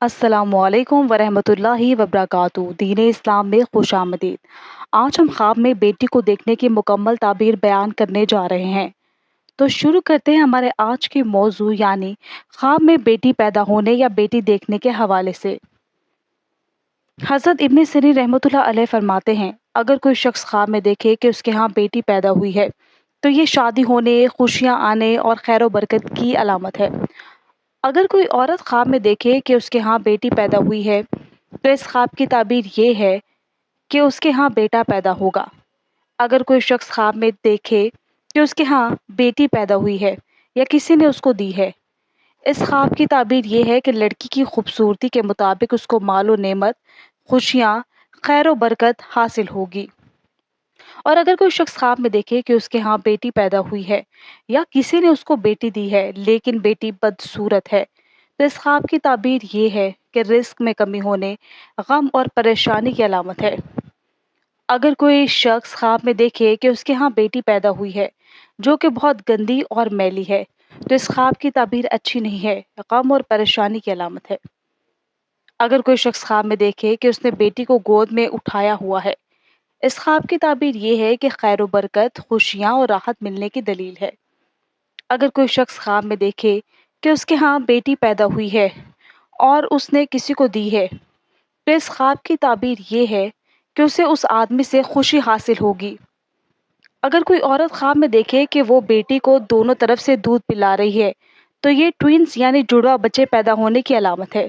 السلام علیکم ورحمۃ اللہ وبرکاتہ۔ دین اسلام میں خوش آمدید۔ آج ہم خواب میں بیٹی کو دیکھنے کی مکمل تعبیر بیان کرنے جا رہے ہیں۔ تو شروع کرتے ہیں ہمارے آج کے موضوع یعنی خواب میں بیٹی پیدا ہونے یا بیٹی دیکھنے کے حوالے سے۔ حضرت ابن سیرین رحمۃ اللہ علیہ فرماتے ہیں، اگر کوئی شخص خواب میں دیکھے کہ اس کے ہاں بیٹی پیدا ہوئی ہے تو یہ شادی ہونے، خوشیاں آنے اور خیر و برکت کی علامت ہے۔ اگر کوئی عورت خواب میں دیکھے کہ اس کے ہاں بیٹی پیدا ہوئی ہے تو اس خواب کی تعبیر یہ ہے کہ اس کے ہاں بیٹا پیدا ہوگا۔ اگر کوئی شخص خواب میں دیکھے کہ اس کے ہاں بیٹی پیدا ہوئی ہے یا کسی نے اس کو دی ہے، اس خواب کی تعبیر یہ ہے کہ لڑکی کی خوبصورتی کے مطابق اس کو مال و نعمت، خوشیاں، خیر و برکت حاصل ہوگی۔ اور اگر کوئی شخص خواب میں دیکھے کہ اس کے ہاں بیٹی پیدا ہوئی ہے یا کسی نے اس کو بیٹی دی ہے لیکن بیٹی بدصورت ہے، تو اس خواب کی تعبیر یہ ہے کہ رزق میں کمی ہونے، غم اور پریشانی کی علامت ہے۔ اگر کوئی شخص خواب میں دیکھے کہ اس کے ہاں بیٹی پیدا ہوئی ہے جو کہ بہت گندی اور میلی ہے، تو اس خواب کی تعبیر اچھی نہیں ہے، غم اور پریشانی کی علامت ہے۔ اگر کوئی شخص خواب میں دیکھے کہ اس نے بیٹی کو گود میں اٹھایا ہوا ہے، اس خواب کی تعبیر یہ ہے کہ خیر و برکت، خوشیاں اور راحت ملنے کی دلیل ہے۔ اگر کوئی شخص خواب میں دیکھے کہ اس کے ہاں بیٹی پیدا ہوئی ہے اور اس نے کسی کو دی ہے، تو اس خواب کی تعبیر یہ ہے کہ اسے اس آدمی سے خوشی حاصل ہوگی۔ اگر کوئی عورت خواب میں دیکھے کہ وہ بیٹی کو دونوں طرف سے دودھ پلا رہی ہے تو یہ ٹوئنز یعنی جڑوا بچے پیدا ہونے کی علامت ہے۔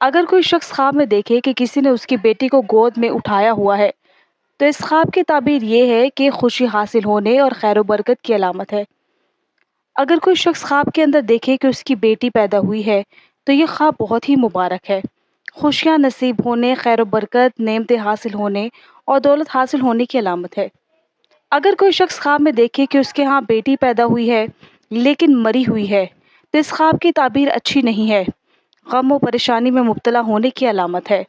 اگر کوئی شخص خواب میں دیکھے کہ کسی نے اس کی بیٹی کو گود میں اٹھایا ہوا ہے تو اس خواب کی تعبیر یہ ہے کہ خوشی حاصل ہونے اور خیر و برکت کی علامت ہے۔ اگر کوئی شخص خواب کے اندر دیکھے کہ اس کی بیٹی پیدا ہوئی ہے تو یہ خواب بہت ہی مبارک ہے، خوشیاں نصیب ہونے، خیر و برکت، نعمتیں حاصل ہونے اور دولت حاصل ہونے کی علامت ہے۔ اگر کوئی شخص خواب میں دیکھے کہ اس کے ہاں بیٹی پیدا ہوئی ہے لیکن مری ہوئی ہے تو اس خواب کی تعبیر اچھی نہیں ہے، غم و پریشانی میں مبتلا ہونے کی علامت ہے۔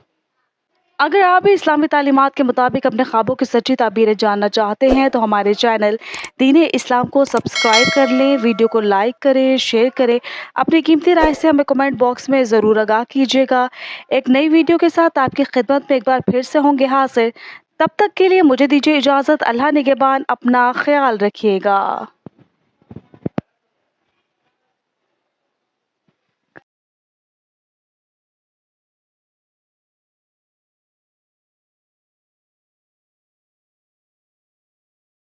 اگر آپ بھی اسلامی تعلیمات کے مطابق اپنے خوابوں کی سچی تعبیریں جاننا چاہتے ہیں تو ہمارے چینل دین اسلام کو سبسکرائب کر لیں، ویڈیو کو لائک کریں، شیئر کریں، اپنی قیمتی رائے سے ہمیں کمنٹ باکس میں ضرور آگاہ کیجیے گا۔ ایک نئی ویڈیو کے ساتھ آپ کی خدمت میں ایک بار پھر سے ہوں گے حاضر۔ تب تک کے لیے مجھے دیجیے اجازت۔ اللہ نگہبان، اپنا خیال رکھیے گا۔